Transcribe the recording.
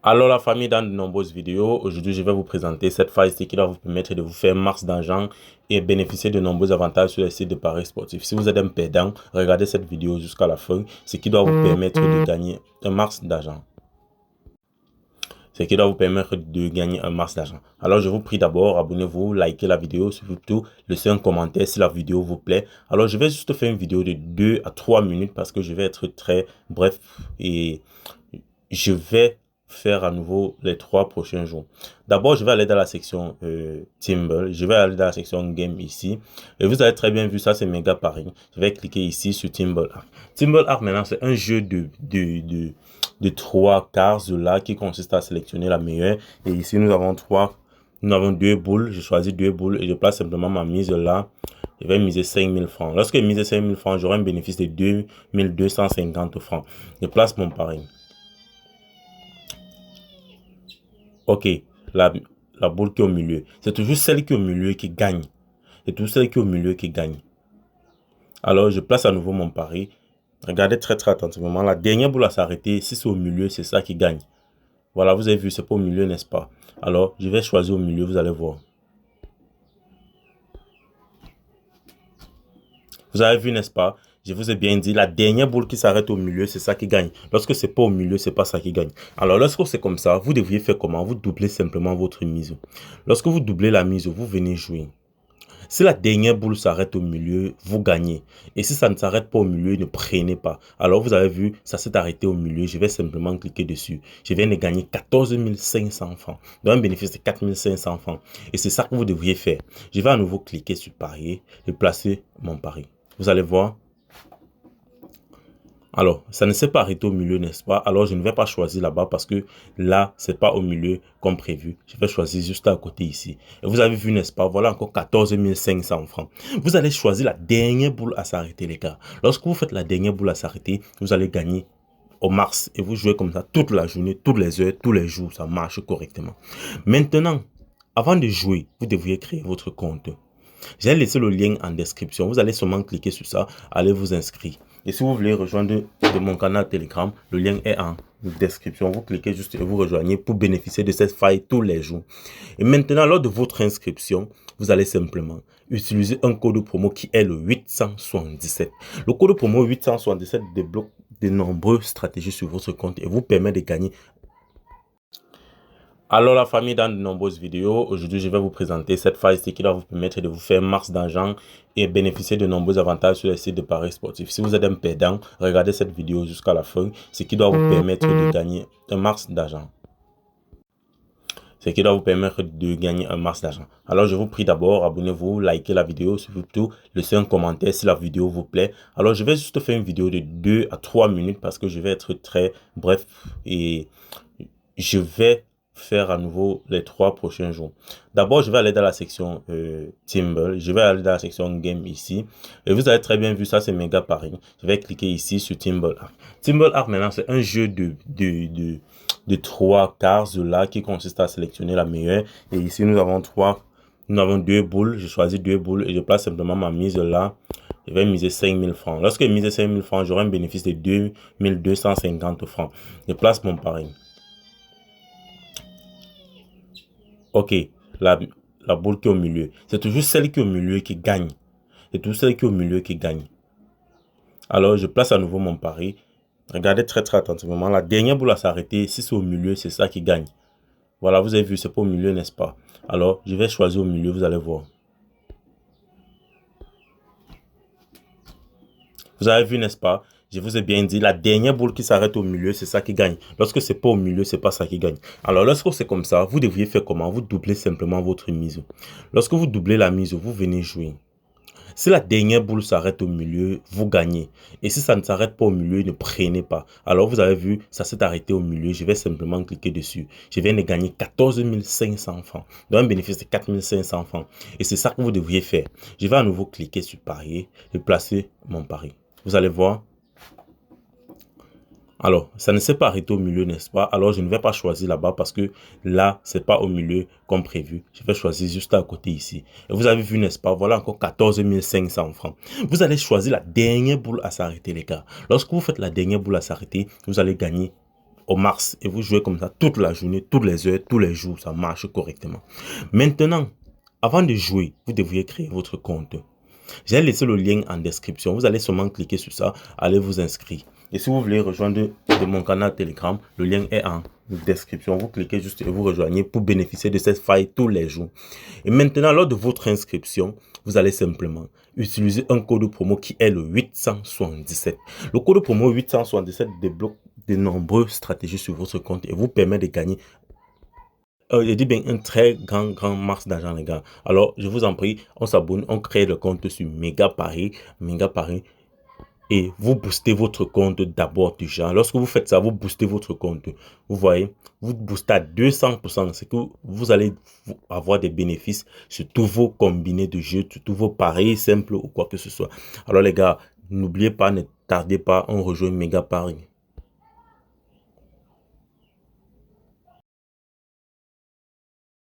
Alors la famille, dans de nombreuses vidéos, aujourd'hui je vais vous présenter cette faille qui va vous permettre de vous faire masse d'argent et bénéficier de nombreux avantages sur les sites de paris sportifs. Si vous êtes un perdant, regardez cette vidéo jusqu'à la fin, ce qui doit vous permettre de gagner un max d'argent. Alors je vous prie d'abord, abonnez-vous, likez la vidéo, surtout laissez un commentaire si la vidéo vous plaît. Alors je vais juste faire une vidéo de 2 à 3 minutes parce que je vais être très bref et je vais faire à nouveau les 3 prochains jours. D'abord, je vais aller dans la section Timble. Je vais aller dans la section Game ici. Et vous avez très bien vu ça, c'est méga pareil. Je vais cliquer ici sur Timble Arc. Timble Arc, maintenant, c'est un jeu de 3 cartes là qui consiste à sélectionner la meilleure. Et ici, nous avons 2 boules. Je choisis 2 boules et je place simplement ma mise là. Je vais miser 5000 francs. Lorsque je mise 5000 francs, j'aurai un bénéfice de 2250 francs. Je place mon pari. Ok, la boule qui est au milieu. C'est toujours celle qui est au milieu qui gagne. C'est toujours celle qui est au milieu qui gagne. Alors, je place à nouveau mon pari. Regardez très attentivement. La dernière boule à s'arrêter, si c'est au milieu, c'est ça qui gagne. Voilà, vous avez vu, c'est pas au milieu, n'est-ce pas? Alors, je vais choisir au milieu, vous allez voir. Vous avez vu, n'est-ce pas? Je vous ai bien dit, la dernière boule qui s'arrête au milieu, c'est ça qui gagne. Lorsque c'est pas au milieu, c'est pas ça qui gagne. Alors, lorsque c'est comme ça, vous devriez faire comment? Vous doublez simplement votre mise. Lorsque vous doublez la mise, vous venez jouer. Si la dernière boule s'arrête au milieu, vous gagnez. Et si ça ne s'arrête pas au milieu, ne prenez pas. Alors, vous avez vu, ça s'est arrêté au milieu. Je vais simplement cliquer dessus. Je viens de gagner 14 500 francs. Donc, un bénéfice de 4 500 francs. Et c'est ça que vous devriez faire. Je vais à nouveau cliquer sur parier et placer mon pari. Vous allez voir. Alors, ça ne s'est pas arrêté au milieu, n'est-ce pas? Alors, je ne vais pas choisir là-bas parce que là, c'est pas au milieu comme prévu. Je vais choisir juste à côté ici. Et vous avez vu, n'est-ce pas? Voilà encore 14 500 francs. Vous allez choisir la dernière boule à s'arrêter, les gars. Lorsque vous faites la dernière boule à s'arrêter, vous allez gagner au max. Et vous jouez comme ça toute la journée, toutes les heures, tous les jours. Ça marche correctement. Maintenant, avant de jouer, vous devriez créer votre compte. J'ai laissé le lien en description. Vous allez seulement cliquer sur ça, allez vous inscrire. Et si vous voulez rejoindre mon canal Telegram, le lien est en description. Vous cliquez juste et vous rejoignez pour bénéficier de cette faille tous les jours. Et maintenant, lors de votre inscription, vous allez simplement utiliser un code promo qui est le 877. Le code promo 877 débloque de nombreuses stratégies sur votre compte et vous permet de gagner. Alors la famille, dans de nombreuses vidéos, aujourd'hui je vais vous présenter cette faille qui va vous permettre de vous faire masse d'argent et bénéficier de nombreux avantages sur les sites de paris sportifs. Si vous êtes un perdant, regardez cette vidéo jusqu'à la fin, ce qui doit vous permettre de gagner un max d'argent. Alors je vous prie d'abord, abonnez-vous, likez la vidéo, surtout laissez un commentaire si la vidéo vous plaît. Alors je vais juste faire une vidéo de 2 à 3 minutes parce que je vais être très bref et je vais faire à nouveau les 3 prochains jours. D'abord, je vais aller dans la section Timble. Je vais aller dans la section Game ici. Et vous avez très bien vu ça, c'est méga pareil. Je vais cliquer ici sur Timble Arc. Timble Arc, maintenant, c'est un jeu de 3 cartes là qui consiste à sélectionner la meilleure. Et ici, nous avons 2 boules. Je choisis 2 boules et je place simplement ma mise là. Je vais miser 5000 francs. Lorsque je mise 5000 francs, j'aurai un bénéfice de 2250 francs. Je place mon pari. Ok, la boule qui est au milieu. C'est toujours celle qui est au milieu qui gagne. C'est toujours celle qui est au milieu qui gagne. Alors, je place à nouveau mon pari. Regardez très attentivement. La dernière boule à s'arrêter, si c'est au milieu, c'est ça qui gagne. Voilà, vous avez vu, c'est pas au milieu, n'est-ce pas? Alors, je vais choisir au milieu, vous allez voir. Vous avez vu, n'est-ce pas? Je vous ai bien dit, la dernière boule qui s'arrête au milieu, c'est ça qui gagne. Lorsque c'est pas au milieu, c'est pas ça qui gagne. Alors, lorsque c'est comme ça, vous devriez faire comment? Vous doublez simplement votre mise. Lorsque vous doublez la mise, vous venez jouer. Si la dernière boule s'arrête au milieu, vous gagnez. Et si ça ne s'arrête pas au milieu, ne prenez pas. Alors, vous avez vu, ça s'est arrêté au milieu. Je vais simplement cliquer dessus. Je viens de gagner 14 500 francs. Donc, un bénéfice de 4 500 francs. Et c'est ça que vous devriez faire. Je vais à nouveau cliquer sur parier et placer mon pari. Vous allez voir. Alors, ça ne s'est pas arrêté au milieu, n'est-ce pas? Alors, je ne vais pas choisir là-bas parce que là, c'est pas au milieu comme prévu. Je vais choisir juste à côté ici. Et vous avez vu, n'est-ce pas? Voilà encore 14 500 francs. Vous allez choisir la dernière boule à s'arrêter, les gars. Lorsque vous faites la dernière boule à s'arrêter, vous allez gagner au Mars et vous jouez comme ça toute la journée, toutes les heures, tous les jours, ça marche correctement. Maintenant, avant de jouer, vous devriez créer votre compte. J'ai laissé le lien en description. Vous allez seulement cliquer sur ça, allez vous inscrire. Et si vous voulez rejoindre de mon canal Telegram, le lien est en description. Vous cliquez juste et vous rejoignez pour bénéficier de cette faille tous les jours. Et maintenant, lors de votre inscription, vous allez simplement utiliser un code promo qui est le 877. Le code promo 877 débloque de nombreuses stratégies sur votre compte et vous permet de gagner je dis bien un très grand max d'argent, les gars. Alors, je vous en prie, on s'abonne, on crée le compte sur Mega Paris, et vous boostez votre compte d'abord déjà. Lorsque vous faites ça, vous boostez votre compte. Vous voyez, vous boostez à 200%. C'est que vous allez avoir des bénéfices sur tous vos combinés de jeux, sur tous vos paris simples ou quoi que ce soit. Alors, les gars, n'oubliez pas, ne tardez pas, on rejoint Mega Paris.